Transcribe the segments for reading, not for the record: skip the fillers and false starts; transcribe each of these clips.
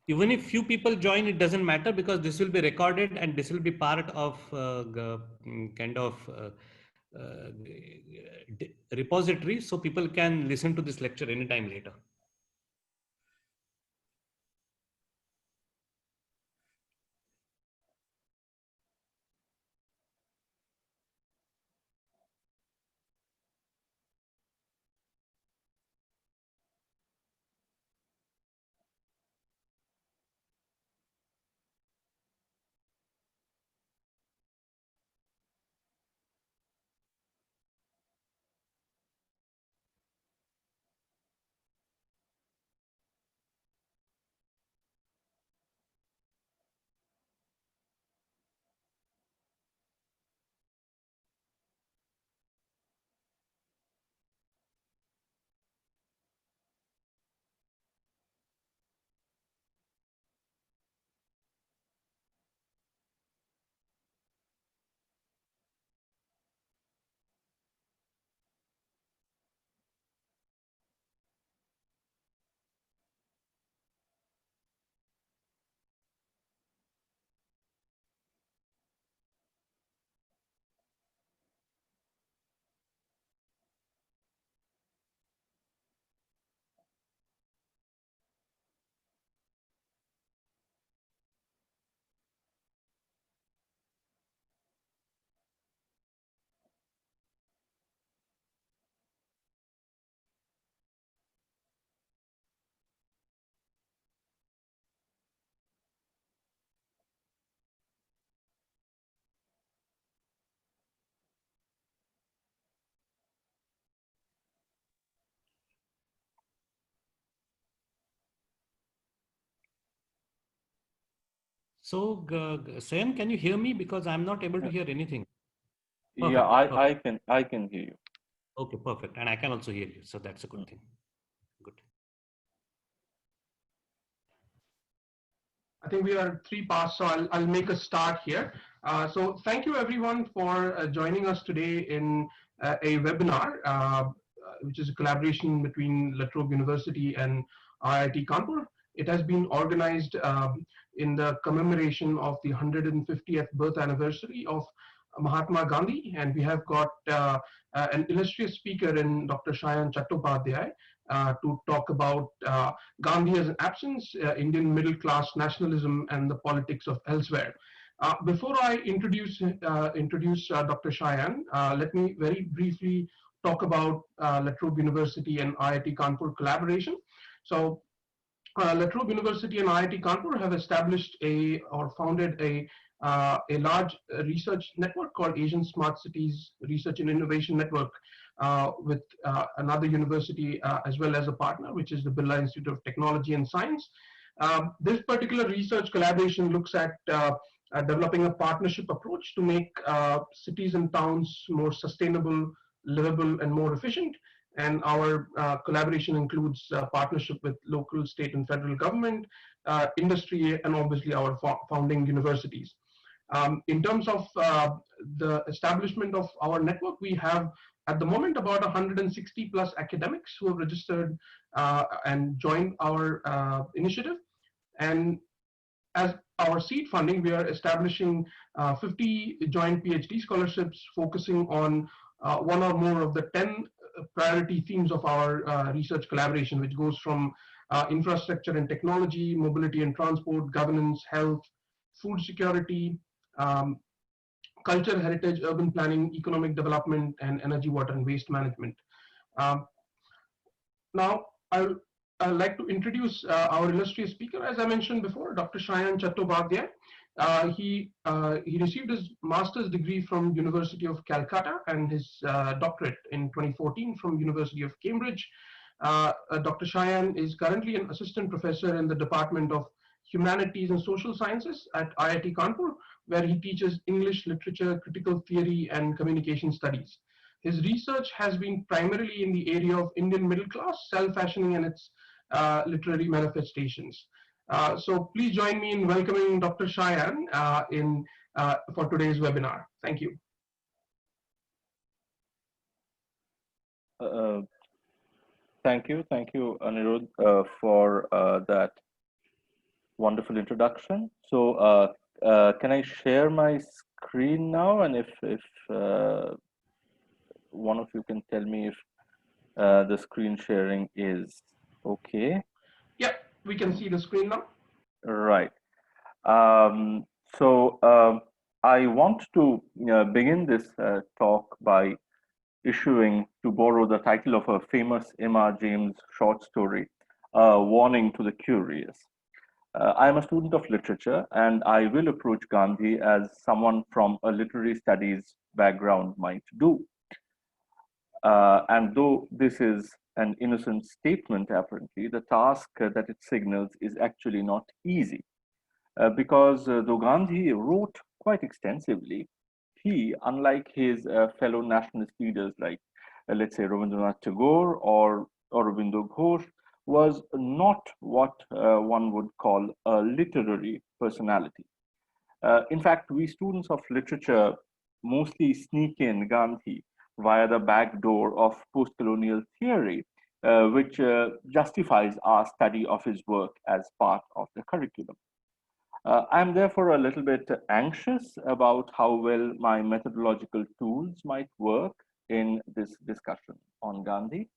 Even if few people join, it doesn't matter because this will be recorded and this will be part of kind of repository, so people can listen to this lecture anytime later. So, Sayan, can you hear me? Because I'm not able to Yeah, hear anything. yeah, Perfect, perfect. I can hear you. Okay, perfect. And I can also hear you. So that's a good Mm. thing. Good. I think we are 3 past, so I'll make a start here. So thank you everyone for joining us today in a webinar, which is a collaboration between La Trobe University and IIT Kanpur. It has been organized in the commemoration of the 150th birth anniversary of Mahatma Gandhi, and we have got an illustrious speaker in Dr. Sayan Chattopadhyay to talk about Gandhi as an absence, Indian middle class nationalism, and the politics of elsewhere. Before I introduce Dr. Shayan, let me very briefly talk about La Trobe University and IIT Kanpur collaboration. So La Trobe University and IIT Kanpur have established or founded a large research network called Asian Smart Cities Research and Innovation Network with another university as well as a partner, which is the Birla Institute of Technology and Science. This particular research collaboration looks at developing a partnership approach to make cities and towns more sustainable, livable, and more efficient. And our collaboration includes partnership with local, state, and federal government, industry, and obviously our founding universities. In terms of the establishment of our network, we have at the moment about 160 plus academics who have registered and joined our initiative. And as our seed funding, we are establishing 50 joint PhD scholarships focusing on one or more of the 10 priority themes of our research collaboration, which goes from infrastructure and technology, mobility and transport, governance, health, food security, um, culture, heritage, urban planning, economic development, and energy, water, and waste management. Um, Now, I'd like to introduce our illustrious speaker. As I mentioned before, Dr. Sayan Chattopadhyay. He received his master's degree from University of Calcutta and his doctorate in 2014 from University of Cambridge. Dr. Sayan is currently an assistant professor in the Department of Humanities and Social Sciences at IIT Kanpur, where he teaches English literature, critical theory, and communication studies. His research has been primarily in the area of Indian middle class, self-fashioning, and its literary manifestations. So please join me in welcoming Dr. Sayan for today's webinar. Thank you. Uh, thank you, Anirudh, for that wonderful introduction. So, can I share my screen now? And if one of you can tell me if the screen sharing is okay. Yeah, we can see the screen now. Right. Um, so, I want to begin this talk by issuing, to borrow the title of a famous M.R. James short story, a warning to the curious. I am a student of literature, and I will approach Gandhi as someone from a literary studies background might do. And though this is an innocent statement, apparently, the task that it signals is actually not easy. Because though Gandhi wrote quite extensively, he, unlike his fellow nationalist leaders like, let's say, Rabindranath Tagore or Aurobindo Ghosh, was not what one would call a literary personality. In fact, we students of literature mostly sneak in Gandhi via the back door of post-colonial theory, which justifies our study of his work as part of the curriculum. I'm therefore a little bit anxious about how well my methodological tools might work in this discussion on Gandhi.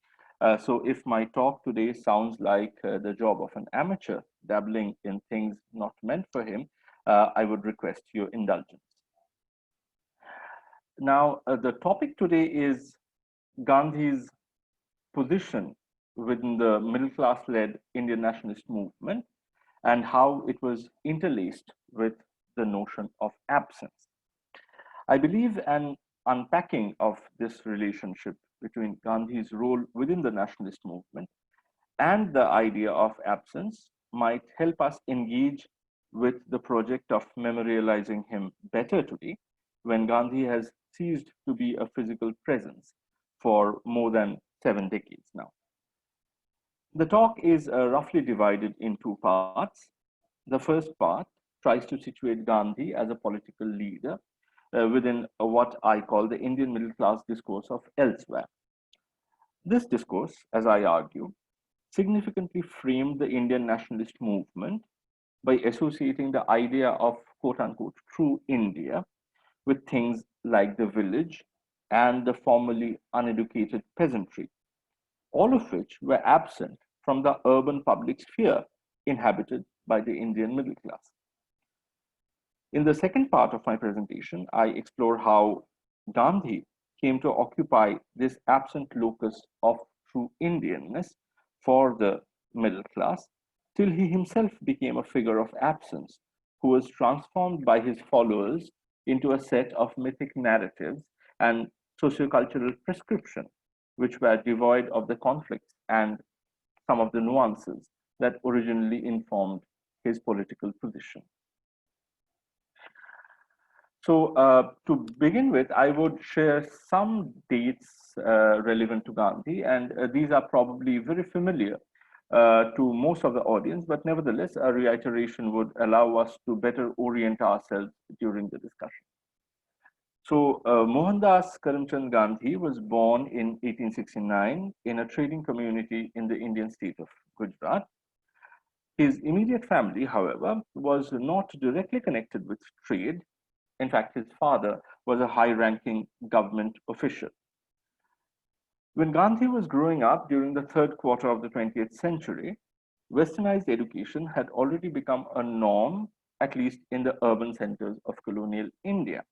So, if my talk today sounds like the job of an amateur dabbling in things not meant for him, I would request your indulgence. Now, the topic today is Gandhi's position within the middle class led Indian nationalist movement and how it was interlaced with the notion of absence. I believe an unpacking of this relationship between Gandhi's role within the nationalist movement and the idea of absence might help us engage with the project of memorializing him better today when Gandhi has ceased to be a physical presence for more than 7 decades now. The talk is roughly divided in two parts. The first part tries to situate Gandhi as a political leader within what I call the Indian middle class discourse of elsewhere. This discourse, as I argue, significantly framed the Indian nationalist movement by associating the idea of quote unquote true India with things like the village and the formerly uneducated peasantry, all of which were absent from the urban public sphere inhabited by the Indian middle class. In the second part of my presentation, I explore how Gandhi came to occupy this absent locus of true Indianness for the middle class till he himself became a figure of absence who was transformed by his followers into a set of mythic narratives and sociocultural prescription, which were devoid of the conflicts and some of the nuances that originally informed his political position. So, to begin with, I would share some dates relevant to Gandhi, and these are probably very familiar to most of the audience, but nevertheless, a reiteration would allow us to better orient ourselves during the discussion. So, Mohandas Karamchand Gandhi was born in 1869 in a trading community in the Indian state of Gujarat. His immediate family, however, was not directly connected with trade. In fact, his father was a high ranking government official. When Gandhi was growing up during the third quarter of the 20th century, westernized education had already become a norm, at least in the urban centers of colonial India.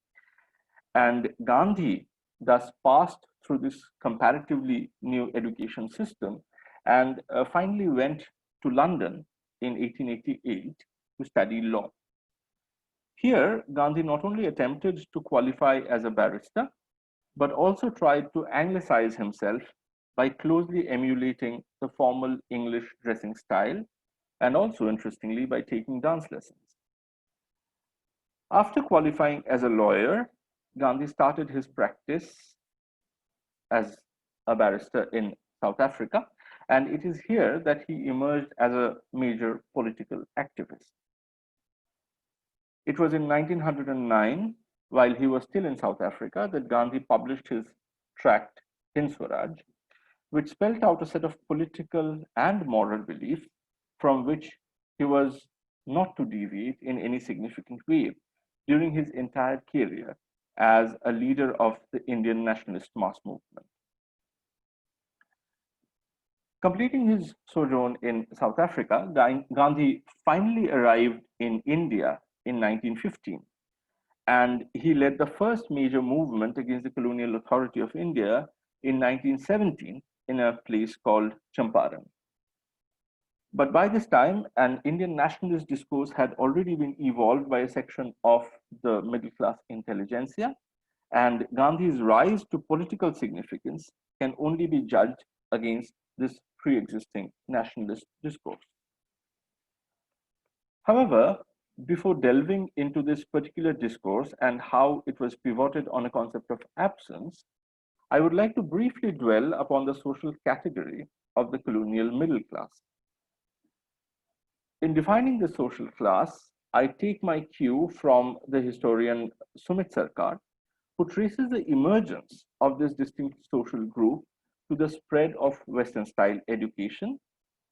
And Gandhi thus passed through this comparatively new education system and finally went to London in 1888 to study law. Here, Gandhi not only attempted to qualify as a barrister, but also tried to anglicize himself by closely emulating the formal English dressing style and also, interestingly, by taking dance lessons. After qualifying as a lawyer, Gandhi started his practice as a barrister in South Africa, and it is here that he emerged as a major political activist. It was in 1909, while he was still in South Africa, that Gandhi published his tract Hind Swaraj, which spelled out a set of political and moral beliefs from which he was not to deviate in any significant way during his entire career as a leader of the Indian nationalist mass movement. Completing his sojourn in South Africa, Gandhi finally arrived in India in 1915, and he led the first major movement against the colonial authority of India in 1917 in a place called Champaran. But by this time, an Indian nationalist discourse had already been evolved by a section of the middle class intelligentsia, and Gandhi's rise to political significance can only be judged against this pre existing nationalist discourse. However, before delving into this particular discourse and how it was pivoted on a concept of absence, I would like to briefly dwell upon the social category of the colonial middle class. In defining the social class, I take my cue from the historian Sumit Sarkar, who traces the emergence of this distinct social group to the spread of Western style education,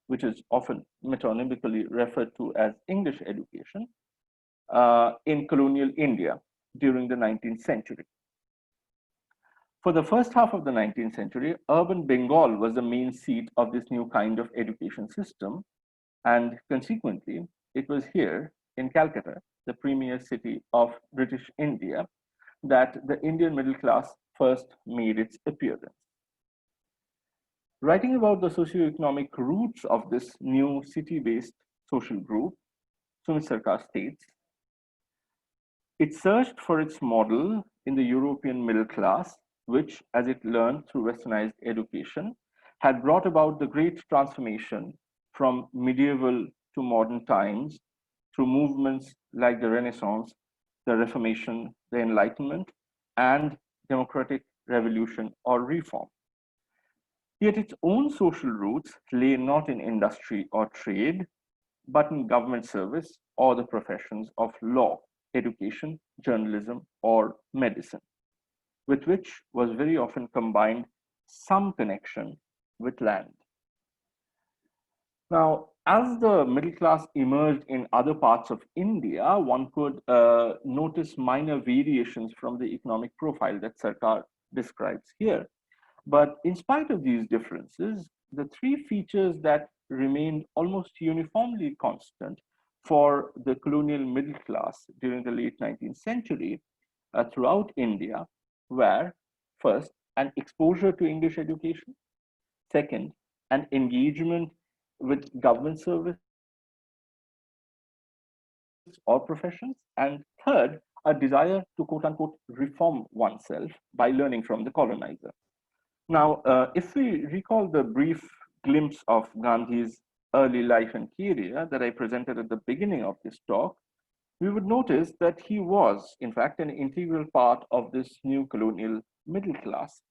which is often metonymically referred to as English education, in colonial India during the 19th century. For the first half of the 19th century, urban Bengal was the main seat of this new kind of education system, and consequently, it was here in Calcutta, the premier city of British India, that the Indian middle class first made its appearance. Writing about the socioeconomic roots of this new city-based social group, Sumit Sarkar states, it searched for its model in the European middle class, which, as it learned through westernized education, had brought about the great transformation from medieval to modern times through movements like the Renaissance, the Reformation, the Enlightenment, and democratic revolution or reform. Yet its own social roots lay not in industry or trade, but in government service or the professions of law, education, journalism, or medicine, with which was very often combined some connection with land. Now, as the middle class emerged in other parts of India, one could notice minor variations from the economic profile that Sarkar describes here. But in spite of these differences, the three features that remained almost uniformly constant for the colonial middle class during the late 19th century throughout India were first, an exposure to English education, second, an engagement with government service or professions, and third, a desire to quote unquote reform oneself by learning from the colonizer. Now, if we recall the brief glimpse of Gandhi's early life and career that I presented at the beginning of this talk, we would notice that he was, in fact, an integral part of this new colonial middle class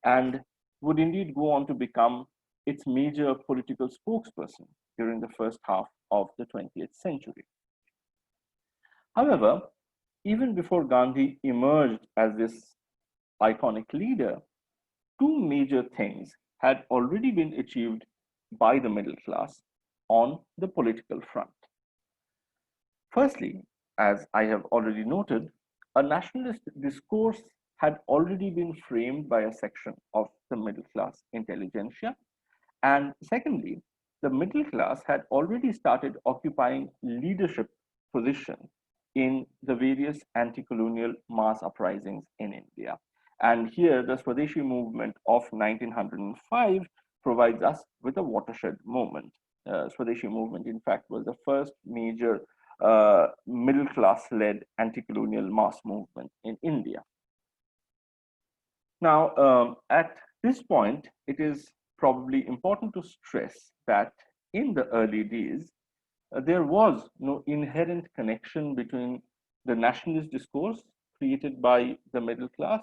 and would indeed go on to become its major political spokesperson during the first half of the 20th century. However, even before Gandhi emerged as this iconic leader, two major things had already been achieved by the middle class on the political front. Firstly, as I have already noted, a nationalist discourse had already been framed by a section of the middle class intelligentsia. And secondly, the middle class had already started occupying leadership position in the various anti-colonial mass uprisings in India. And here, the Swadeshi movement of 1905 provides us with a watershed moment. Swadeshi movement, in fact, was the first major middle class-led anti-colonial mass movement in India. Now, at this point, it is probably important to stress that in the early days, there was no inherent connection between the nationalist discourse created by the middle class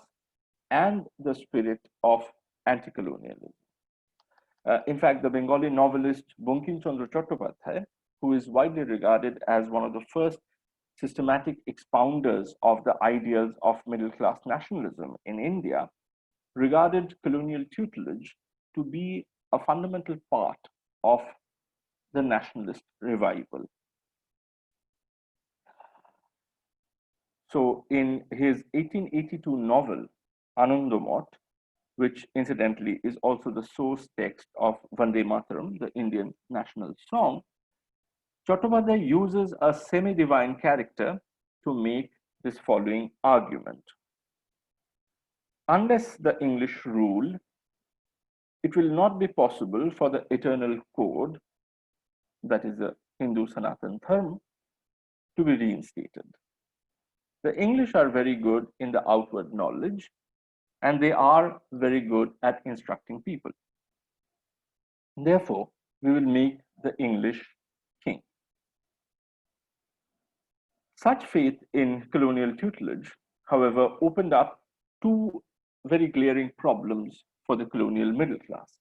and the spirit of anti-colonialism. In fact, the Bengali novelist Bankim Chandra Chattopadhyay, who is widely regarded as one of the first systematic expounders of the ideas of middle-class nationalism in India, regarded colonial tutelage to be a fundamental part of the nationalist revival. So in his 1882 novel, Anandamot, which incidentally is also the source text of Vande Mataram, the Indian national song, Chattopadhyay uses a semi-divine character to make this following argument. Unless the English rule, it will not be possible for the eternal code, that is the Hindu Sanatan Dharma, to be reinstated. The English are very good in the outward knowledge, and they are very good at instructing people. Therefore, we will make the English king. Such faith in colonial tutelage, however, opened up two very glaring problems for the colonial middle class.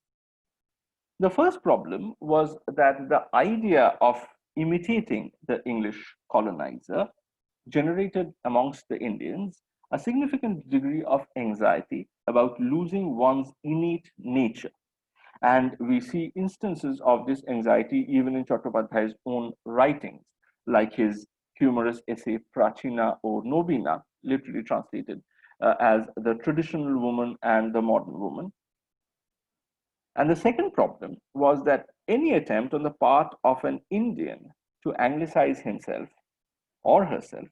The first problem was that the idea of imitating the English colonizer generated amongst the Indians a significant degree of anxiety about losing one's innate nature. And we see instances of this anxiety even in Chattopadhyay's own writings, like his humorous essay Prachina or Nobina, literally translated as the traditional woman and the modern woman. And the second problem was that any attempt on the part of an Indian to anglicize himself or herself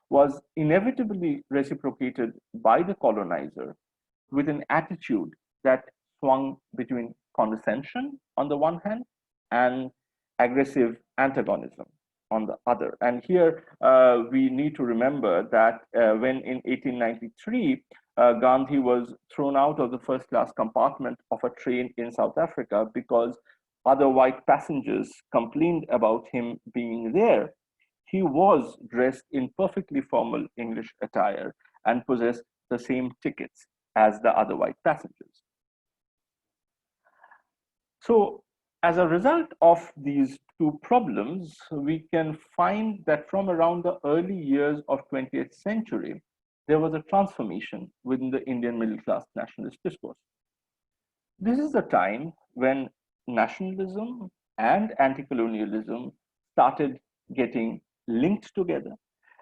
was inevitably reciprocated by the colonizer with an attitude that swung between condescension on the one hand and aggressive antagonism on the other. And here we need to remember that when in 1893, Gandhi was thrown out of the first class compartment of a train in South Africa because other white passengers complained about him being there. He was dressed in perfectly formal English attire and possessed the same tickets as the other white passengers. So, as a result of these two problems, we can find that from around the early years of 20th century, there was a transformation within the Indian middle class nationalist discourse. This is the time when nationalism and anti-colonialism started getting linked together.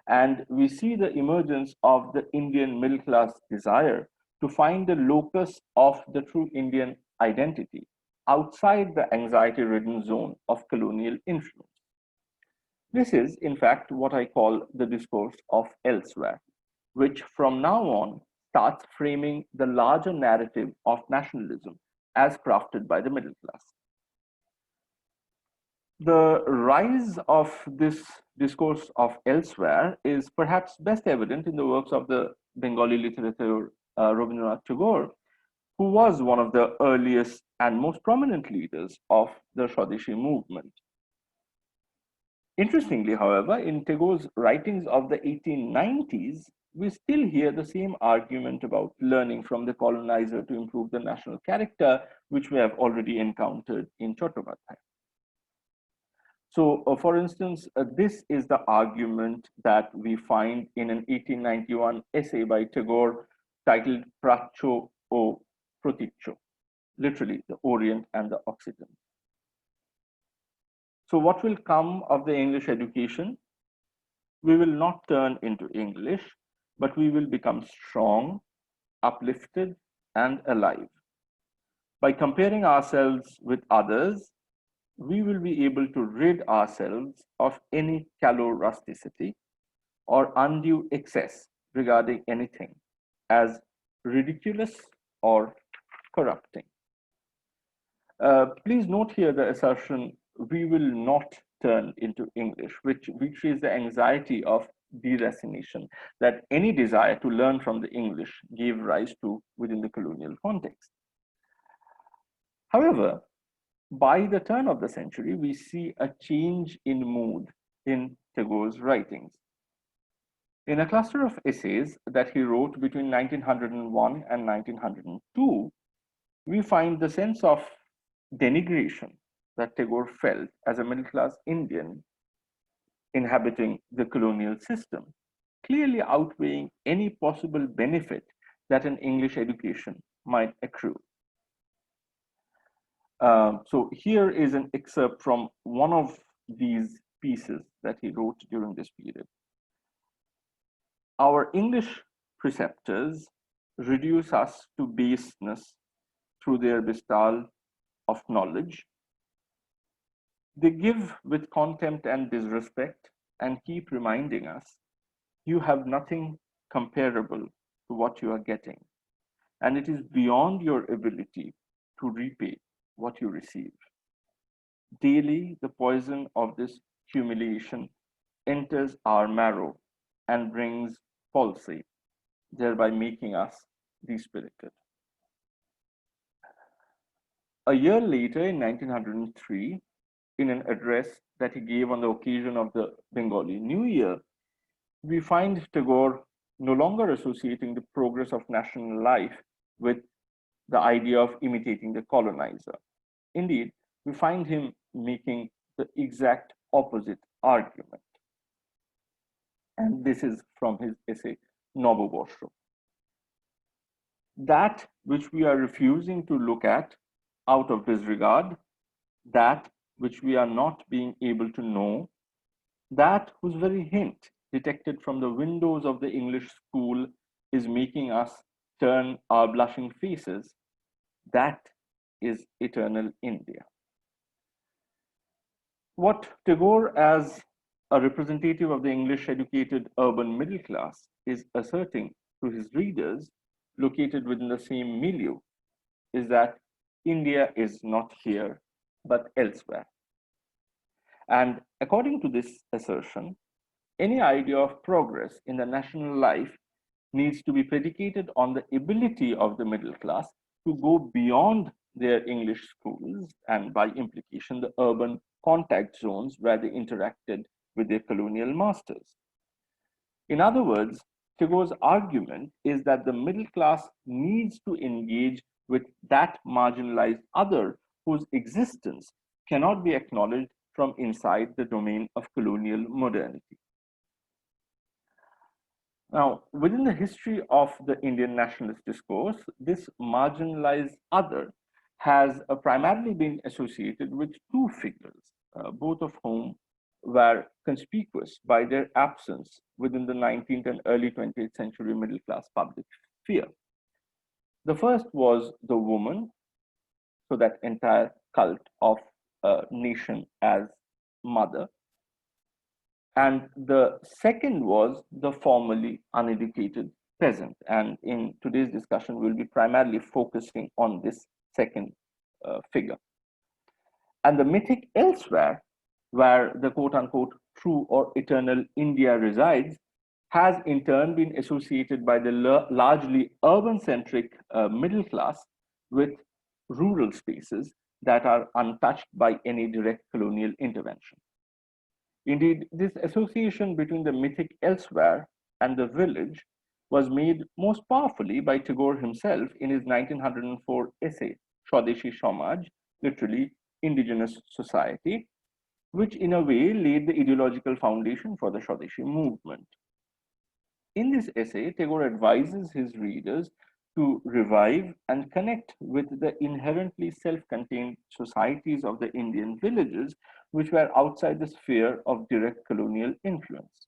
And we see the emergence of the Indian middle class desire to find the locus of the true Indian identity outside the anxiety ridden zone of colonial influence. This is, in fact, what I call the discourse of elsewhere, which from now on starts framing the larger narrative of nationalism as crafted by the middle class. The rise of this discourse of elsewhere is perhaps best evident in the works of the Bengali literature Rabindranath Tagore, who was one of the earliest and most prominent leaders of the Swadeshi movement. Interestingly, however, in Tagore's writings of the 1890s, we still hear the same argument about learning from the colonizer to improve the national character, which we have already encountered in Chattopadhyay. So, for instance, this is the argument that we find in an 1891 essay by Tagore titled Pracho o Proticho, literally the Orient and the Occident. So, what will come of the English education? We will not turn into English, but we will become strong, uplifted, and alive. By comparing ourselves with others, we will be able to rid ourselves of any callow rusticity or undue excess regarding anything as ridiculous or corrupting. Please note here the assertion, we will not turn into English, which betrays the anxiety of deracination that any desire to learn from the English gave rise to within the colonial context. However, by the turn of the century, we see a change in mood in Tagore's writings. In a cluster of essays that he wrote between 1901 and 1902, we find the sense of denigration that Tagore felt as a middle class Indian inhabiting the colonial system, clearly outweighing any possible benefit that an English education might accrue. So here is an excerpt from one of these pieces that he wrote during this period. Our English preceptors reduce us to baseness through their bestowal of knowledge. They give with contempt and disrespect and keep reminding us, you have nothing comparable to what you are getting, and it is beyond your ability to repay what you receive. Daily, the poison of this humiliation enters our marrow and brings palsy, thereby making us dispirited. A year later, in 1903, in an address that he gave on the occasion of the Bengali New Year, we find Tagore no longer associating the progress of national life with the idea of imitating the colonizer. Indeed, we find him making the exact opposite argument. And this is from his essay, Noboborsho. That which we are refusing to look at out of disregard, that which we are not being able to know, that whose very hint detected from the windows of the English school is making us turn our blushing faces, that is eternal India. What Tagore, as a representative of the English educated urban middle class, is asserting to his readers located within the same milieu is that India is not here but elsewhere. And according to this assertion, any idea of progress in the national life needs to be predicated on the ability of the middle class to go beyond their English schools and, by implication, the urban contact zones where they interacted with their colonial masters. In other words, Tagore's argument is that the middle class needs to engage with that marginalized other whose existence cannot be acknowledged from inside the domain of colonial modernity. Now, within the history of the Indian nationalist discourse, this marginalized other has primarily been associated with two figures, both of whom were conspicuous by their absence within the 19th and early 20th century middle class public sphere. The first was the woman, so that entire cult of a nation as mother. And the second was the formerly uneducated peasant. And in today's discussion, we'll be primarily focusing on this second figure. And the mythic elsewhere, where the quote unquote true or eternal India resides, has in turn been associated by the largely urban centric middle class with rural spaces that are untouched by any direct colonial intervention. Indeed, this association between the mythic elsewhere and the village was made most powerfully by Tagore himself in his 1904 essay, Swadeshi Samaj, literally indigenous society, which in a way laid the ideological foundation for the Swadeshi movement. In this essay, Tagore advises his readers to revive and connect with the inherently self-contained societies of the Indian villages, which were outside the sphere of direct colonial influence.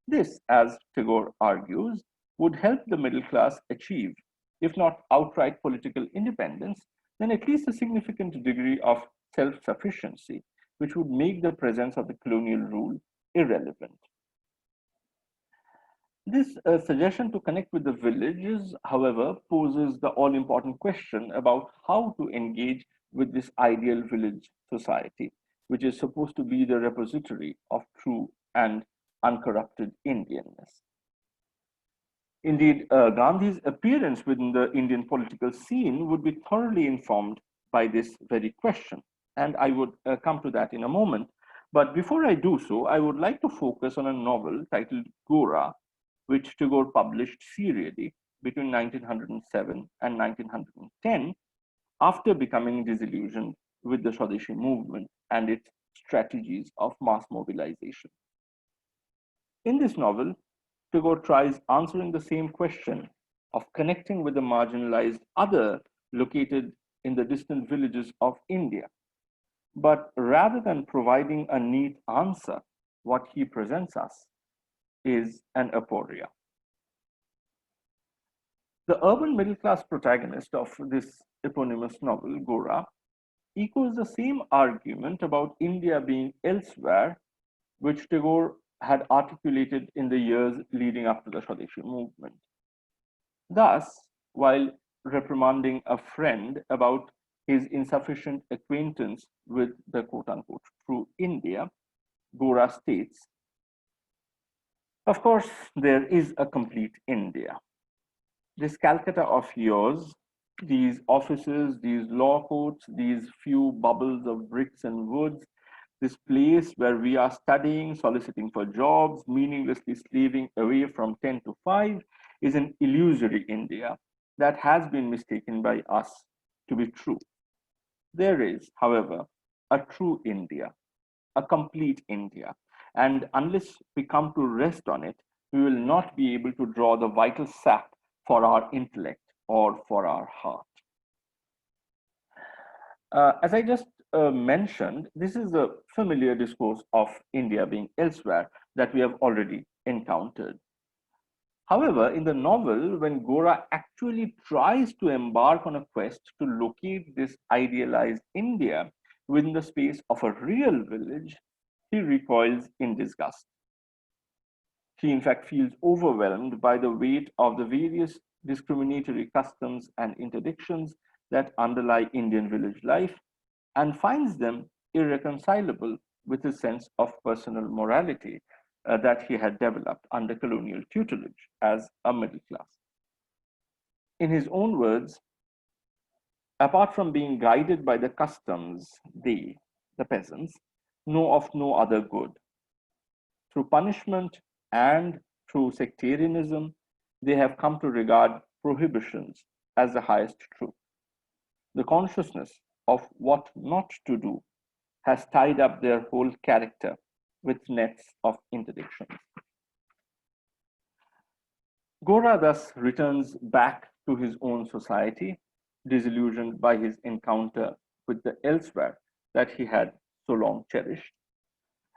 This, as Tagore argues, would help the middle class achieve, if not outright political independence, then at least a significant degree of self-sufficiency, which would make the presence of the colonial rule irrelevant. This suggestion to connect with the villages, however, poses the all-important question about how to engage with this ideal village society, which is supposed to be the repository of true and uncorrupted Indianness. Indeed, Gandhi's appearance within the Indian political scene would be thoroughly informed by this very question, and I would come to that in a moment. But before I do so, I would like to focus on a novel titled Gora, which Tagore published serially between 1907 and 1910 after becoming disillusioned with the Swadeshi movement and its strategies of mass mobilization. In this novel, Tagore tries answering the same question of connecting with the marginalized other located in the distant villages of India. But rather than providing a neat answer, what he presents us is an aporia, The urban middle class protagonist of this eponymous novel, Gora, echoes the same argument about India being elsewhere, which Tagore had articulated in the years leading up to the Swadeshi movement. Thus, while reprimanding a friend about his insufficient acquaintance with the quote unquote true India, Gora states, of course, there is a complete India. This Calcutta of yours, these offices, these law courts, these few bubbles of bricks and woods, this place where we are studying, soliciting for jobs, meaninglessly slaving away from 10 to 5, is an illusory India that has been mistaken by us to be true. There is, however, a true India, a complete India. And unless we come to rest on it, we will not be able to draw the vital sap for our intellect or for our heart. As I just mentioned, this is a familiar discourse of India being elsewhere that we have already encountered. However, in the novel, when Gora actually tries to embark on a quest to locate this idealized India within the space of a real village, he recoils in disgust. He, in fact, feels overwhelmed by the weight of the various discriminatory customs and interdictions that underlie Indian village life and finds them irreconcilable with his sense of personal morality that he had developed under colonial tutelage as a middle class. In his own words, apart from being guided by the customs, they, the peasants, know of no other good. Through punishment and through sectarianism, they have come to regard prohibitions as the highest truth. The consciousness of what not to do has tied up their whole character with nets of interdictions. Gora thus returns back to his own society, disillusioned by his encounter with the elsewhere that he had so long cherished.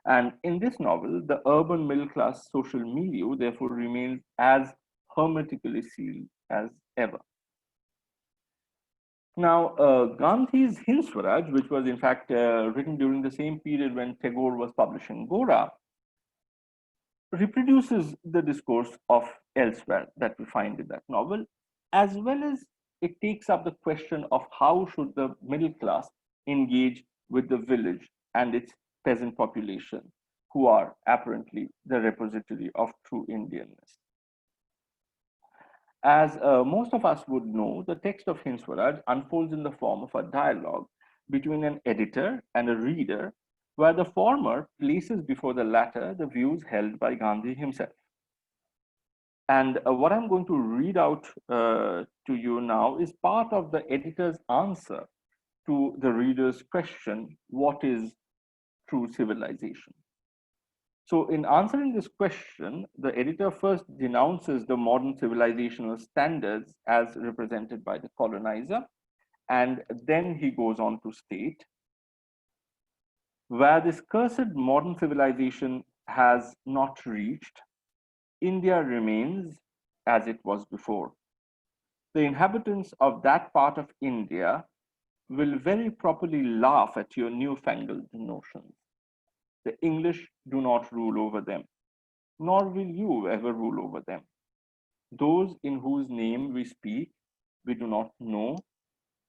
And in this novel, the urban middle class social milieu therefore remains as hermetically sealed as ever. Now, Gandhi's Hind Swaraj, which was in fact written during the same period when Tagore was publishing Gora, reproduces the discourse of elsewhere that we find in that novel, as well as it takes up the question of how should the middle class engage with the village and its peasant population, who are apparently the repository of true Indianness. As most of us would know, the text of Hind Swaraj unfolds in the form of a dialogue between an editor and a reader, where the former places before the latter the views held by Gandhi himself. And what I'm going to read out to you now is part of the editor's answer to the reader's question, what is true civilization? So, in answering this question, the editor first denounces the modern civilizational standards as represented by the colonizer, and then he goes on to state, where this cursed modern civilization has not reached, India remains as it was before. The inhabitants of that part of India will very properly laugh at your newfangled notions. The English do not rule over them, nor will you ever rule over them. Those in whose name we speak, we do not know,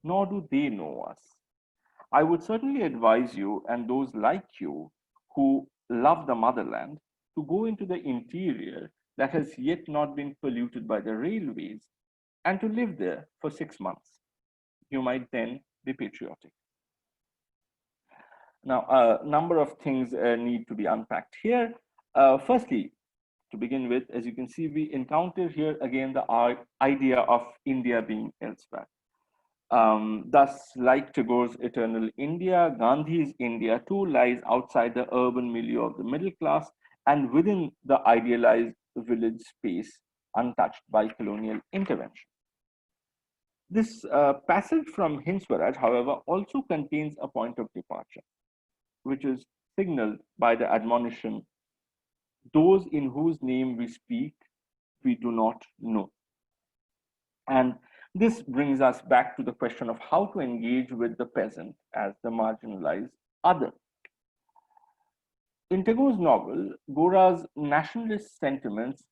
nor do they know us. I would certainly advise you and those like you who love the motherland to go into the interior that has yet not been polluted by the railways and to live there for 6 months. You might then be patriotic. Now, a number of things need to be unpacked here. Firstly, to begin with, as you can see, we encounter here again the idea of India being elsewhere. Thus, like Tagore's eternal India, Gandhi's India too lies outside the urban milieu of the middle class and within the idealized village space untouched by colonial intervention. This passage from Hind Swaraj, however, also contains a point of departure, which is signaled by the admonition, those in whose name we speak, we do not know. And this brings us back to the question of how to engage with the peasant as the marginalized other. In Tagore's novel, Gora's nationalist sentiments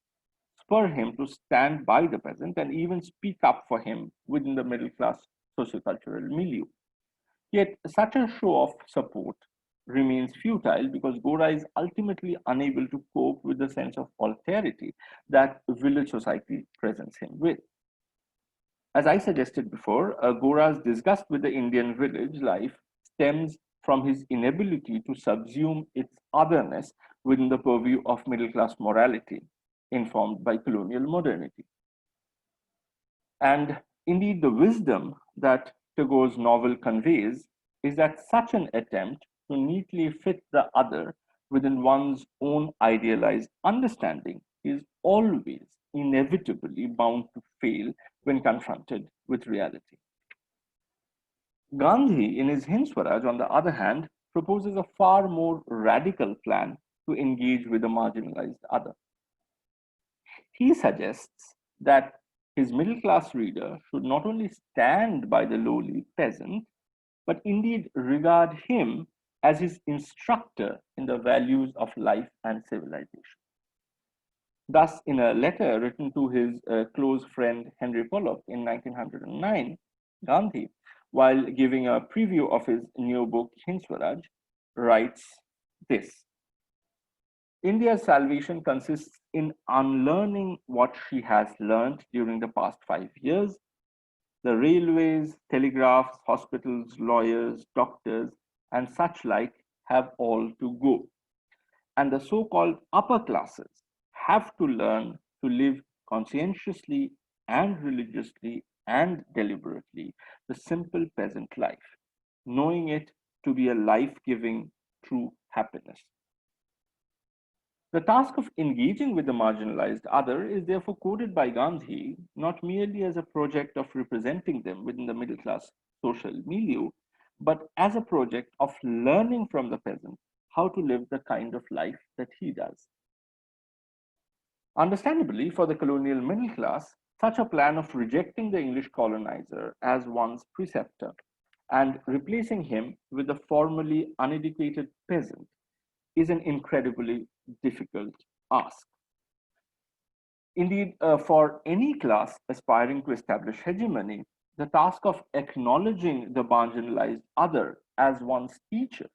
spur him to stand by the peasant and even speak up for him within the middle class sociocultural milieu. Yet, such a show of support remains futile because Gora is ultimately unable to cope with the sense of alterity that village society presents him with. As I suggested before, Gora's disgust with the Indian village life stems from his inability to subsume its otherness within the purview of middle class morality, informed by colonial modernity. And indeed, the wisdom that Tagore's novel conveys is that such an attempt to neatly fit the other within one's own idealized understanding is always inevitably bound to fail when confronted with reality. Gandhi, in his Hind Swaraj, on the other hand, proposes a far more radical plan to engage with the marginalized other. He suggests that his middle class reader should not only stand by the lowly peasant, but indeed regard him as his instructor in the values of life and civilization. Thus, in a letter written to his close friend Henry Pollock in 1909, Gandhi, while giving a preview of his new book Hind Swaraj, writes this: India's salvation consists in unlearning what she has learned during the past 5 years. The railways, telegraphs, hospitals, lawyers, doctors, and such like have all to go. And the so called upper classes have to learn to live conscientiously and religiously and deliberately the simple peasant life, knowing it to be a life giving true happiness. The task of engaging with the marginalized other is therefore coded by Gandhi not merely as a project of representing them within the middle class social milieu, but as a project of learning from the peasant how to live the kind of life that he does. Understandably, for the colonial middle class, such a plan of rejecting the English colonizer as one's preceptor and replacing him with a formally uneducated peasant is an incredibly difficult ask. Indeed, for any class aspiring to establish hegemony, the task of acknowledging the marginalized other as one's teacher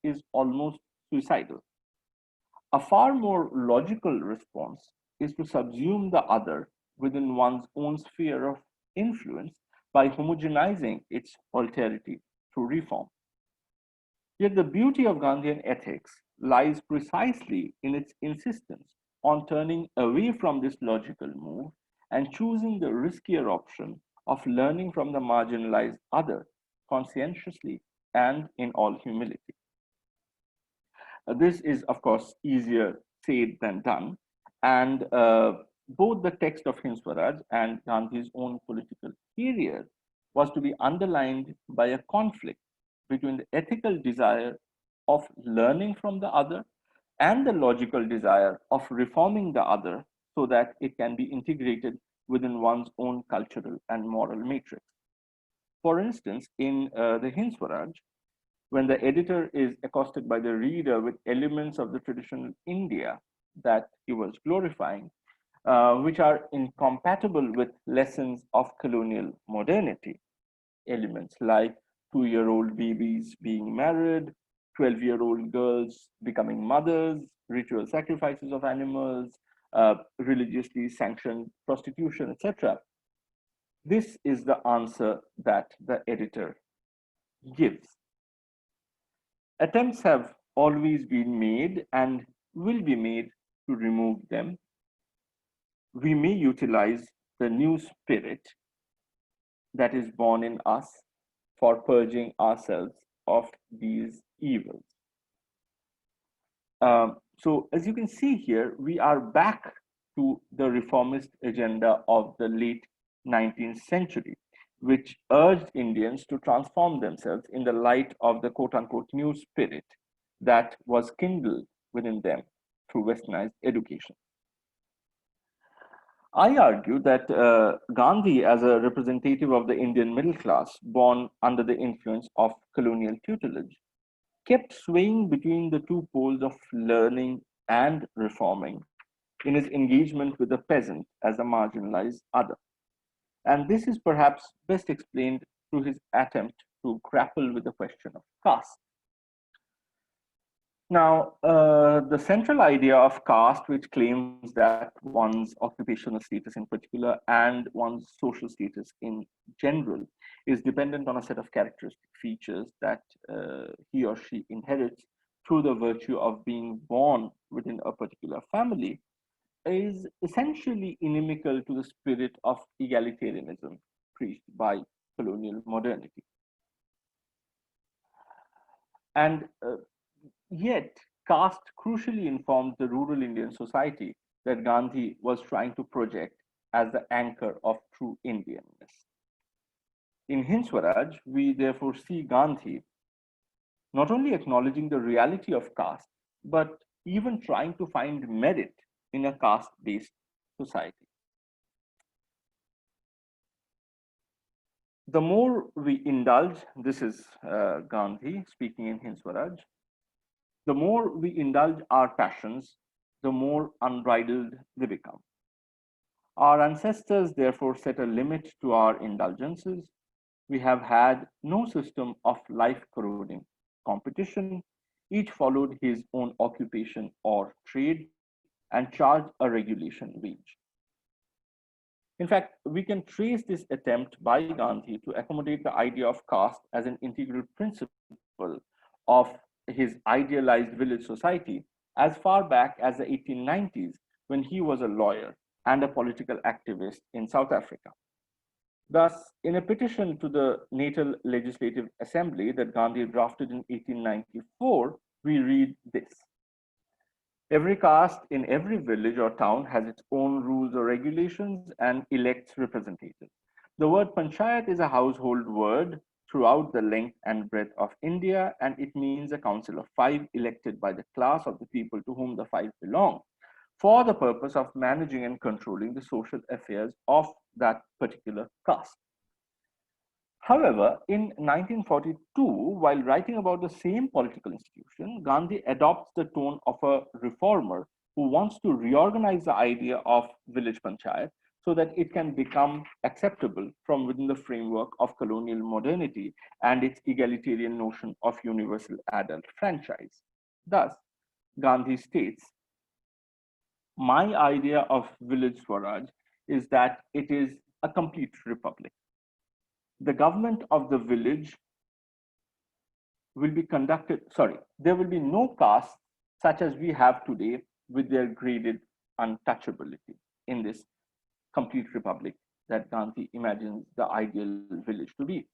is almost suicidal. A far more logical response is to subsume the other within one's own sphere of influence by homogenizing its alterity through reform. Yet the beauty of Gandhian ethics lies precisely in its insistence on turning away from this logical move and choosing the riskier option of learning from the marginalized other conscientiously and in all humility. This is, of course, easier said than done, and both the text of Hind Swaraj and Gandhi's own political career was to be underlined by a conflict between the ethical desire of learning from the other and the logical desire of reforming the other so that it can be integrated within one's own cultural and moral matrix. For instance, in the Hind Swaraj, when the editor is accosted by the reader with elements of the traditional India that he was glorifying, which are incompatible with lessons of colonial modernity, elements like 2-year-old babies being married, 12-year-old girls becoming mothers, ritual sacrifices of animals, religiously sanctioned prostitution, etc. This is the answer that the editor gives. Attempts have always been made and will be made to remove them. We may utilize the new spirit that is born in us for purging ourselves of these evils. So as you can see here, we are back to the reformist agenda of the late 19th century, which urged Indians to transform themselves in the light of the quote unquote new spirit that was kindled within them through westernized education. I argue that Gandhi, as a representative of the Indian middle class, born under the influence of colonial tutelage, kept swaying between the two poles of learning and reforming in his engagement with the peasant as a marginalized other. And this is perhaps best explained through his attempt to grapple with the question of caste. Now, the central idea of caste, which claims that one's occupational status in particular and one's social status in general is dependent on a set of characteristic features that he or she inherits through the virtue of being born within a particular family, is essentially inimical to the spirit of egalitarianism preached by colonial modernity. And yet, caste crucially informed the rural Indian society that Gandhi was trying to project as the anchor of true Indianness. In Hind Swaraj, we therefore see Gandhi not only acknowledging the reality of caste, but even trying to find merit in a caste based society. The more we indulge, this is Gandhi speaking in Hind Swaraj, the more we indulge our passions, the more unbridled they become. Our ancestors therefore set a limit to our indulgences. We have had no system of life corroding competition. Each followed his own occupation or trade and charged a regulation wage. In fact, we can trace this attempt by Gandhi to accommodate the idea of caste as an integral principle of his idealized village society as far back as the 1890s when he was a lawyer and a political activist in South Africa. Thus, in a petition to the Natal Legislative Assembly that Gandhi drafted in 1894, we read this. Every caste in every village or town has its own rules or regulations and elects representatives. The word panchayat is a household word throughout the length and breadth of India, and it means a council of five elected by the class of the people to whom the five belong for the purpose of managing and controlling the social affairs of that particular caste. However, in 1942, while writing about the same political institution, Gandhi adopts the tone of a reformer who wants to reorganize the idea of village panchayat so that it can become acceptable from within the framework of colonial modernity and its egalitarian notion of universal adult franchise. Thus, Gandhi states, my idea of village Swaraj is that it is a complete republic. The government of the village will be conducted, sorry, there will be no caste such as we have today with their graded untouchability in this complete republic that Gandhi imagines the ideal village to be.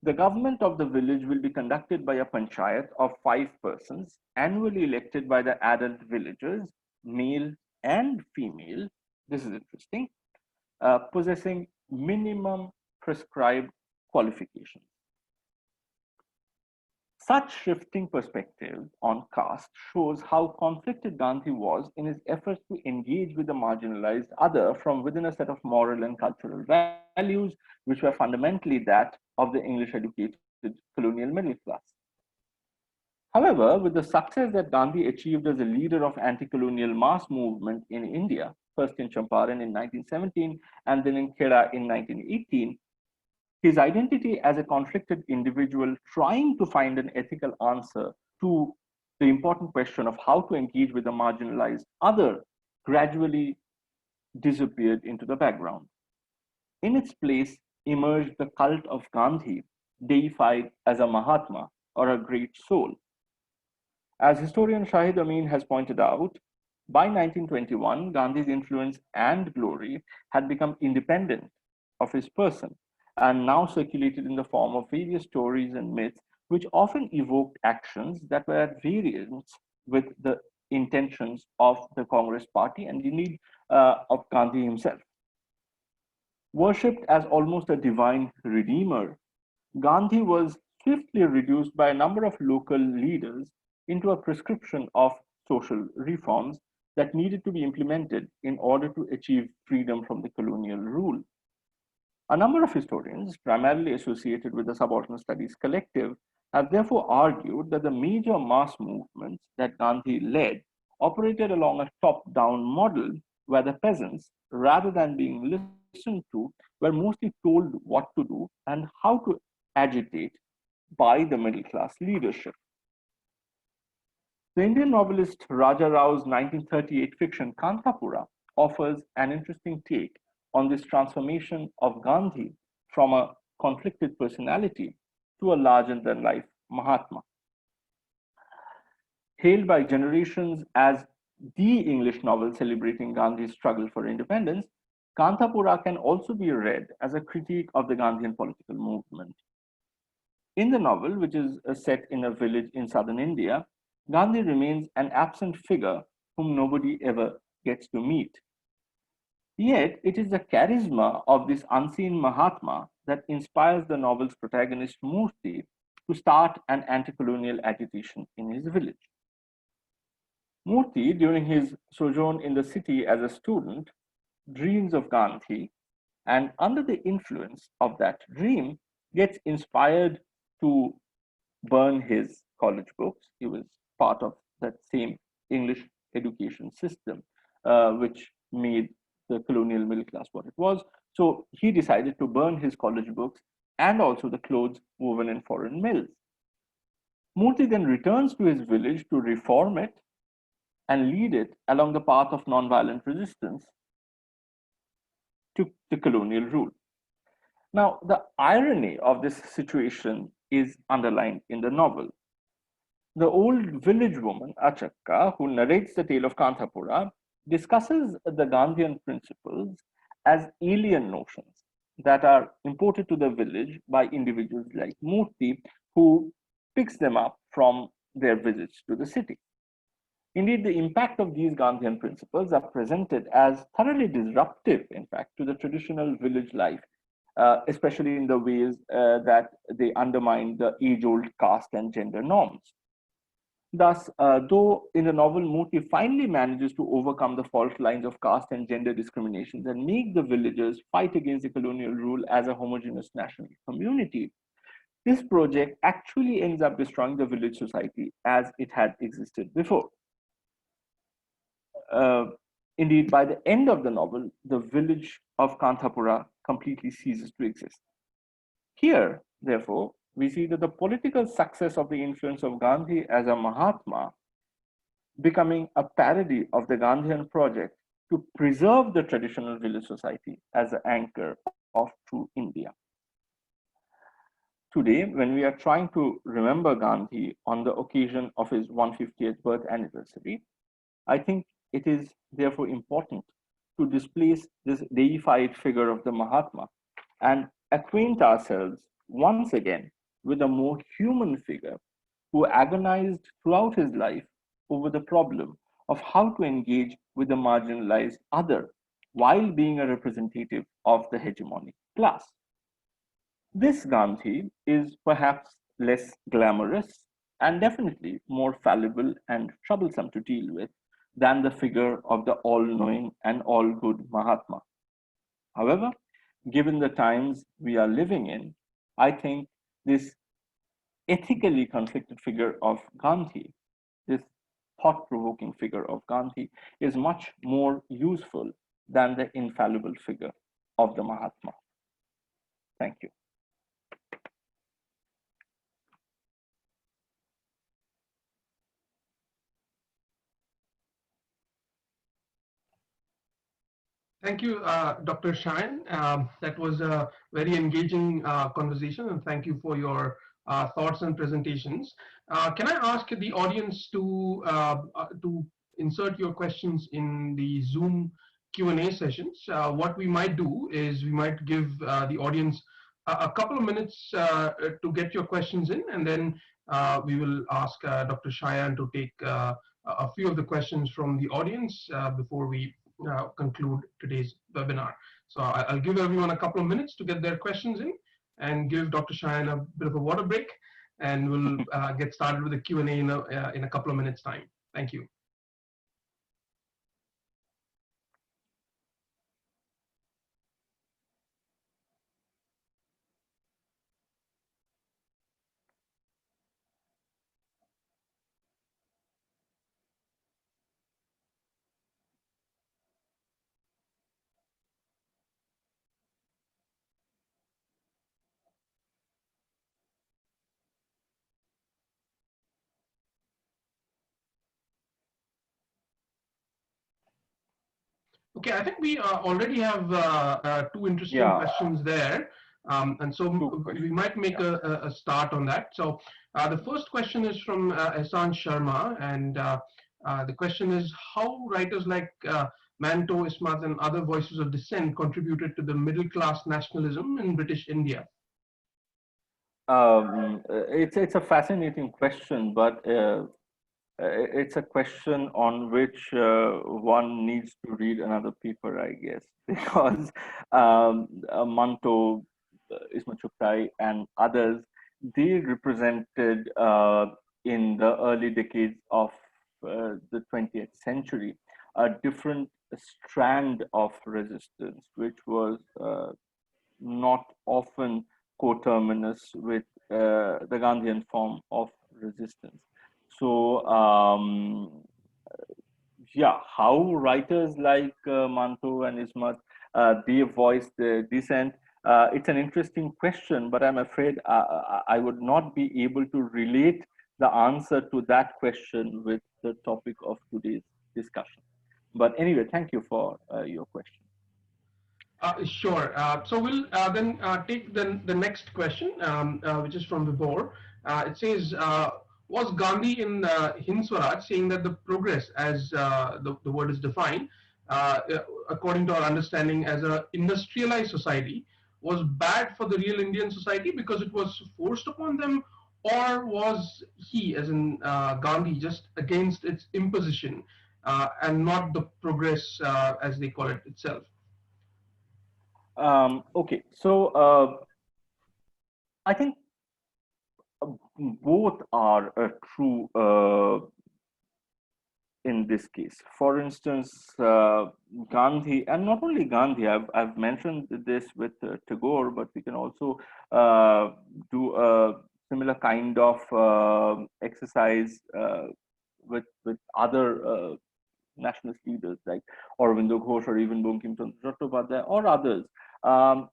The government of the village will be conducted by a panchayat of 5 persons, annually elected by the adult villagers, male and female. This is interesting, possessing minimum prescribed qualifications. Such shifting perspective on caste shows how conflicted Gandhi was in his efforts to engage with the marginalized other from within a set of moral and cultural values, which were fundamentally that of the English educated colonial middle class. However, with the success that Gandhi achieved as a leader of anti-colonial mass movement in India, first in Champaran in 1917 and then in Kheda in 1918, his identity as a conflicted individual trying to find an ethical answer to the important question of how to engage with the marginalized other gradually disappeared into the background. In its place emerged the cult of Gandhi, deified as a Mahatma or a great soul. As historian Shahid Amin has pointed out, by 1921, Gandhi's influence and glory had become independent of his person and now circulated in the form of various stories and myths, which often evoked actions that were at variance with the intentions of the Congress party and indeed of Gandhi himself. Worshipped as almost a divine redeemer, Gandhi was swiftly reduced by a number of local leaders into a prescription of social reforms that needed to be implemented in order to achieve freedom from the colonial rule. A number of historians, primarily associated with the Subordinate Studies Collective, have therefore argued that the major mass movements that Gandhi led operated along a top down model where the peasants, rather than being listened to, were mostly told what to do and how to agitate by the middle class leadership. The Indian novelist Raja Rao's 1938 fiction Kantapura offers an interesting take on this transformation of Gandhi from a conflicted personality to a larger than life Mahatma. Hailed by generations as the English novel celebrating Gandhi's struggle for independence, Kantapura can also be read as a critique of the Gandhian political movement. In the novel, which is set in a village in southern India, Gandhi remains an absent figure whom nobody ever gets to meet. Yet, it is the charisma of this unseen Mahatma that inspires the novel's protagonist Murthy to start an anti colonial agitation in his village. Murthy, during his sojourn in the city as a student, dreams of Gandhi, and under the influence of that dream, gets inspired to burn his college books. He was part of that same English education system, which made the colonial middle class what it was. So he decided to burn his college books and also the clothes woven in foreign mills. Murthy then returns to his village to reform it and lead it along the path of nonviolent resistance to the colonial rule. Now, the irony of this situation is underlined in the novel. The old village woman, Achakka, who narrates the tale of Kantapura, discusses the Gandhian principles as alien notions that are imported to the village by individuals like Murthy, who picks them up from their visits to the city. Indeed, the impact of these Gandhian principles are presented as thoroughly disruptive, in fact, to the traditional village life, especially in the ways that they undermine the age-old caste and gender norms. Thus, though in the novel, Murthy finally manages to overcome the fault lines of caste and gender discriminations and make the villagers fight against the colonial rule as a homogeneous national community, this project actually ends up destroying the village society as it had existed before. Indeed, by the end of the novel, the village of Kantapura completely ceases to exist. Here, therefore, we see that the political success of the influence of Gandhi as a Mahatma becoming a parody of the Gandhian project to preserve the traditional village society as the anchor of true India. Today, when we are trying to remember Gandhi on the occasion of his 150th birth anniversary, I think it is therefore important to displace this deified figure of the Mahatma and acquaint ourselves once again with a more human figure who agonized throughout his life over the problem of how to engage with the marginalized other while being a representative of the hegemonic class. This Gandhi is perhaps less glamorous and definitely more fallible and troublesome to deal with than the figure of the all-knowing and all-good Mahatma. However, given the times we are living in, I think this ethically conflicted figure of Gandhi, this thought-provoking figure of Gandhi, is much more useful than the infallible figure of the Mahatma. Thank you. Thank you, Dr. Sayan. That was a very engaging conversation, and thank you for your thoughts and presentations. Can I ask the audience to insert your questions in the Zoom Q&A sessions? What we might do is we might give the audience a couple of minutes to get your questions in, and then we will ask Dr. Sayan to take a few of the questions from the audience before we conclude today's webinar. So I'll give everyone a couple of minutes to get their questions in and give Dr. Sayan a bit of a water break, and we'll get started with the Q&A in a couple of minutes time. Thank you. Okay, I think we already have two interesting Yeah, questions there. And so two we questions. might make Yeah. a start on that. So the first question is from Ehsan Sharma, and the question is how writers like Manto, Ismat, and other voices of dissent contributed to the middle class nationalism in British India. It's a fascinating question, but it's a question on which one needs to read another paper, I guess, because Manto, Isma Chukrai, and others, they represented in the early decades of the 20th century a different strand of resistance, which was not often coterminous with the Gandhian form of resistance. So, yeah, how writers like Manto and Ismat they voice the dissent. It's an interesting question, but I'm afraid I would not be able to relate the answer to that question with the topic of today's discussion. But anyway, thank you for your question. Sure. So we'll then take the next question, which is from Vibor. It says, was Gandhi in Hind Swaraj saying that the progress, as the word is defined, according to our understanding, as a industrialized society, was bad for the real Indian society because it was forced upon them, or was he, as in Gandhi, just against its imposition and not the progress, as they call it itself? Okay, so I think both are true in this case. For instance, Gandhi, and not only Gandhi, I've mentioned this with Tagore, but we can also do a similar kind of exercise with other nationalist leaders like Aurobindo Ghosh or even Bankim Chandra Chattopadhyay or others. Um,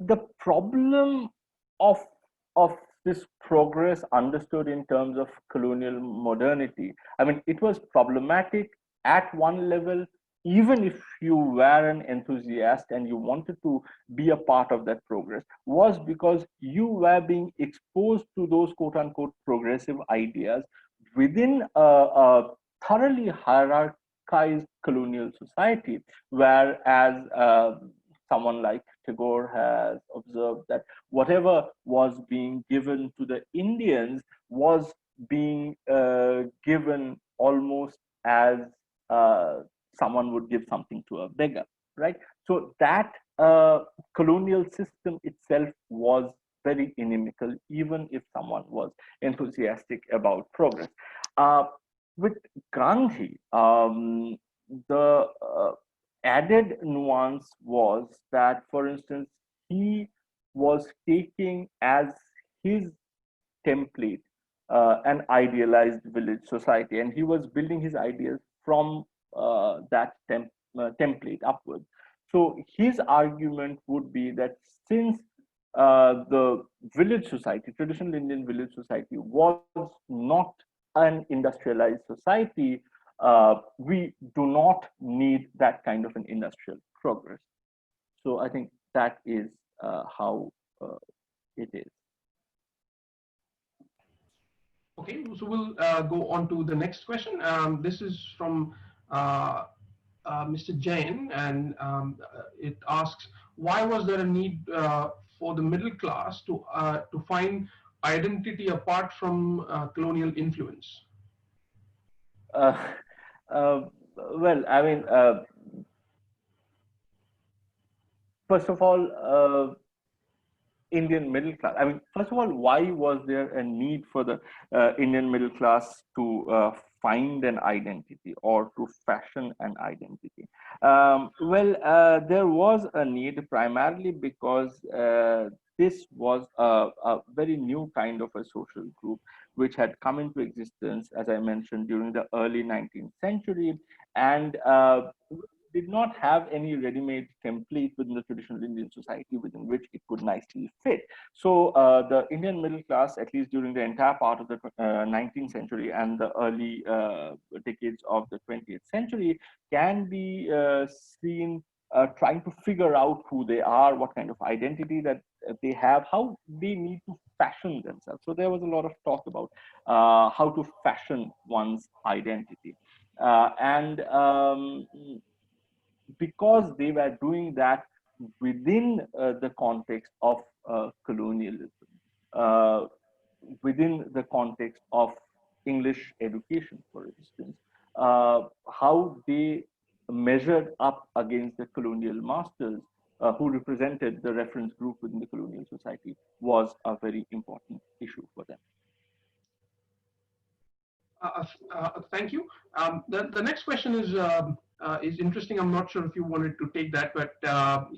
the problem of of this progress understood in terms of colonial modernity, I mean, it was problematic at one level. Even if you were an enthusiast and you wanted to be a part of that progress, was because you were being exposed to those quote unquote progressive ideas within a thoroughly hierarchized colonial society, whereas someone like Tagore has observed that whatever was being given to the Indians was being given almost as uh, someone would give something to a beggar, right? So that colonial system itself was very inimical, even if someone was enthusiastic about progress. Uh, with Gandhi, the added nuance was that, for instance, he was taking as his template an idealized village society, and he was building his ideas from that template upwards. So his argument would be that since the village society, traditional Indian village society, was not an industrialized society, we do not need that kind of an industrial progress. So I think that is how it is. Okay, so we'll go on to the next question. This is from Mr. Jain, and it asks, why was there a need for the middle class to find identity apart from colonial influence? Uh, uh, well, I mean, first of all, Indian middle class. I mean, first of all, why was there a need for the Indian middle class to find an identity or to fashion an identity? There was a need primarily because this was a very new kind of a social group which had come into existence, as I mentioned, during the early 19th century. And did not have any ready-made template within the traditional Indian society within which it could nicely fit. So the Indian middle class, at least during the entire part of the 19th century and the early decades of the 20th century, can be seen trying to figure out who they are, what kind of identity that they have, how they need to fashion themselves. So there was a lot of talk about how to fashion one's identity. And because they were doing that within the context of colonialism, uh, within the context of English education, for instance, how they measured up against the colonial masters who represented the reference group within the colonial society was a very important issue for them. Thank you. The next question is interesting. I'm not sure if you wanted to take that, but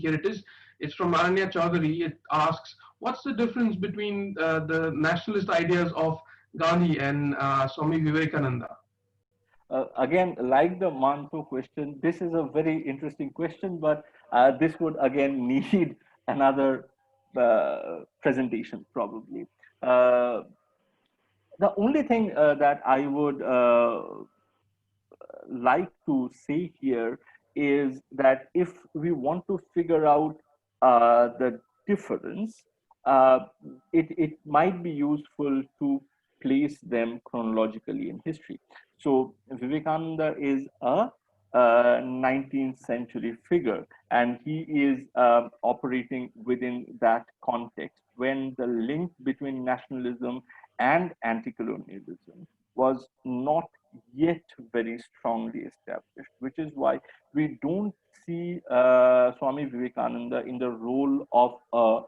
here it is. It's from Aranya Chaudhary. It asks, what's the difference between the nationalist ideas of Gandhi and Swami Vivekananda? Again, like the Manto question, this is a very interesting question, but this would again need another presentation probably. The only thing that I would like to say here is that if we want to figure out the difference, uh, it might be useful to place them chronologically in history. So Vivekananda is a 19th century figure, and he is operating within that context when the link between nationalism and anti-colonialism was not yet very strongly established, which is why we don't see Swami Vivekananda in the role of a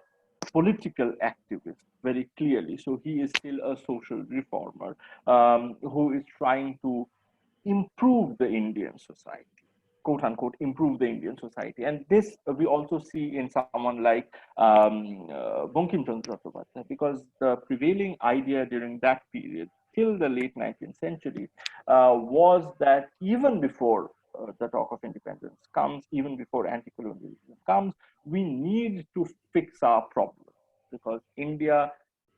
political activist very clearly. So he is still a social reformer who is trying to improve the Indian society, quote unquote, improve the Indian society. And this we also see in someone like Bankim Chandra Chattopadhyay, because the prevailing idea during that period till the late 19th century was that even before the talk of independence comes, even before anti-colonialism comes, we need to fix our problem because India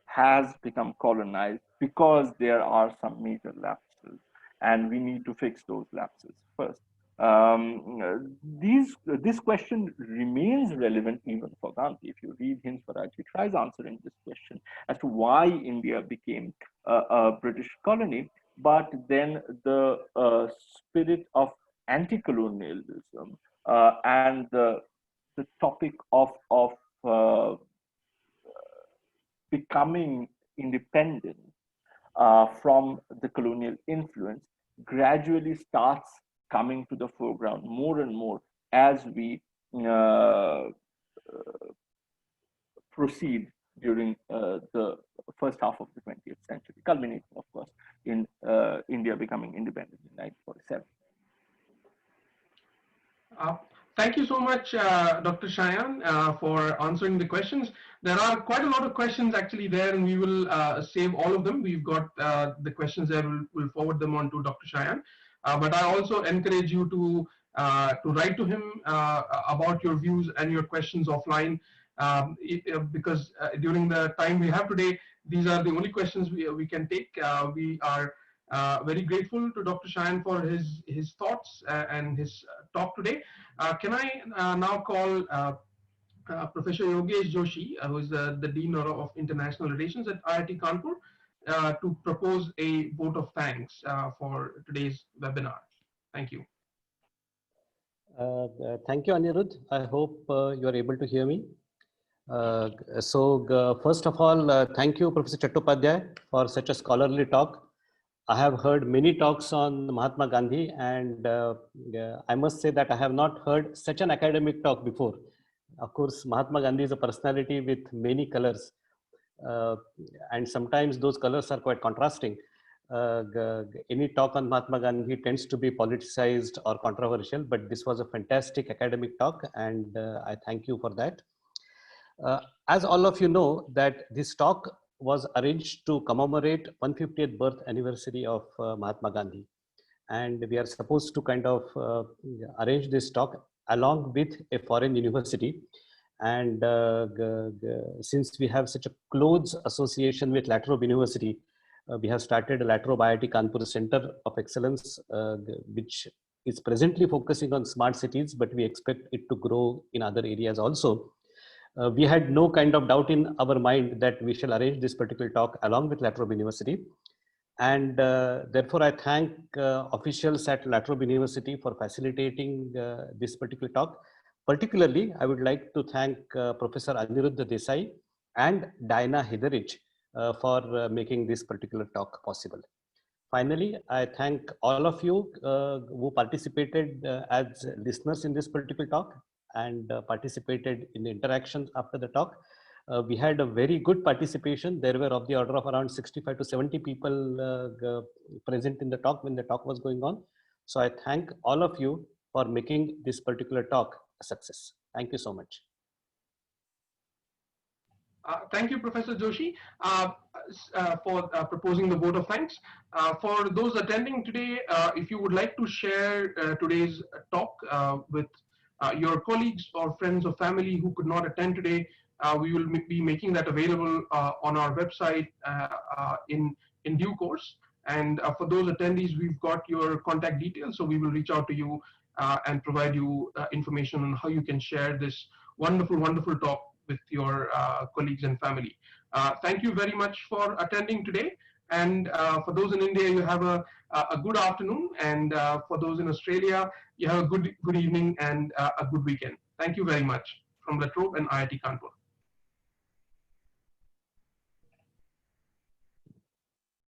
has become colonized because there are some major lapses and we need to fix those lapses first. This question remains relevant even for Gandhi. If you read Hind Swaraj, he tries answering this question as to why India became a British colony, but then the spirit of anti-colonialism and the topic of uh, becoming independent from the colonial influence gradually starts coming to the foreground more and more as we uh, proceed during the first half of the 20th century, culminating, of course, in India becoming independent in 1947. Thank you so much, Dr. Sayan, for answering the questions. There are quite a lot of questions actually there, and we will save all of them. We've got the questions there. We'll forward them on to Dr. Sayan. But I also encourage you to write to him about your views and your questions offline, because during the time we have today, these are the only questions we can take. We are very grateful to Dr. Sayan for his thoughts and his talk today. Can I now call Professor Yogesh Joshi, who is the Dean of International Relations at IIT Kanpur, to propose a vote of thanks for today's webinar. Thank you. Thank you, Anirudh. I hope you are able to hear me. First of all, thank you, Professor Chattopadhyay, for such a scholarly talk. I have heard many talks on Mahatma Gandhi, and I must say that I have not heard such an academic talk before. Of course, Mahatma Gandhi is a personality with many colors, and sometimes those colors are quite contrasting. Any talk on Mahatma Gandhi tends to be politicized or controversial, but this was a fantastic academic talk, and I thank you for that. As all of you know, that this talk was arranged to commemorate 150th birth anniversary of Mahatma Gandhi. and we are supposed to kind of arrange this talk along with a foreign university. And since we have such a close association with La Trobe University, we have started a La Trobe IIT Kanpur Center of Excellence, which is presently focusing on smart cities, but we expect it to grow in other areas also. We had no kind of doubt in our mind that we shall arrange this particular talk along with La Trobe University. And therefore, I thank officials at La Trobe University for facilitating this particular talk. Particularly, I would like to thank Professor Aniruddha Desai and Diana Hiderich for making this particular talk possible. Finally, I thank all of you who participated as listeners in this particular talk and participated in the interactions after the talk. We had a very good participation. There were of the order of around 65 to 70 people present in the talk when the talk was going on. So I thank all of you for making this particular talk a success. Thank you so much. Thank you, Professor Joshi, for proposing the vote of thanks. For those attending today, if you would like to share today's talk with your colleagues or friends or family who could not attend today, we will be making that available on our website in due course. And for those attendees, we've got your contact details, so we will reach out to you and provide you information on how you can share this wonderful, wonderful talk with your colleagues and family. Thank you very much for attending today. And for those in India, you have a good afternoon. And for those in Australia, you have a good evening and a good weekend. Thank you very much from La Trobe and IIT Kanpur.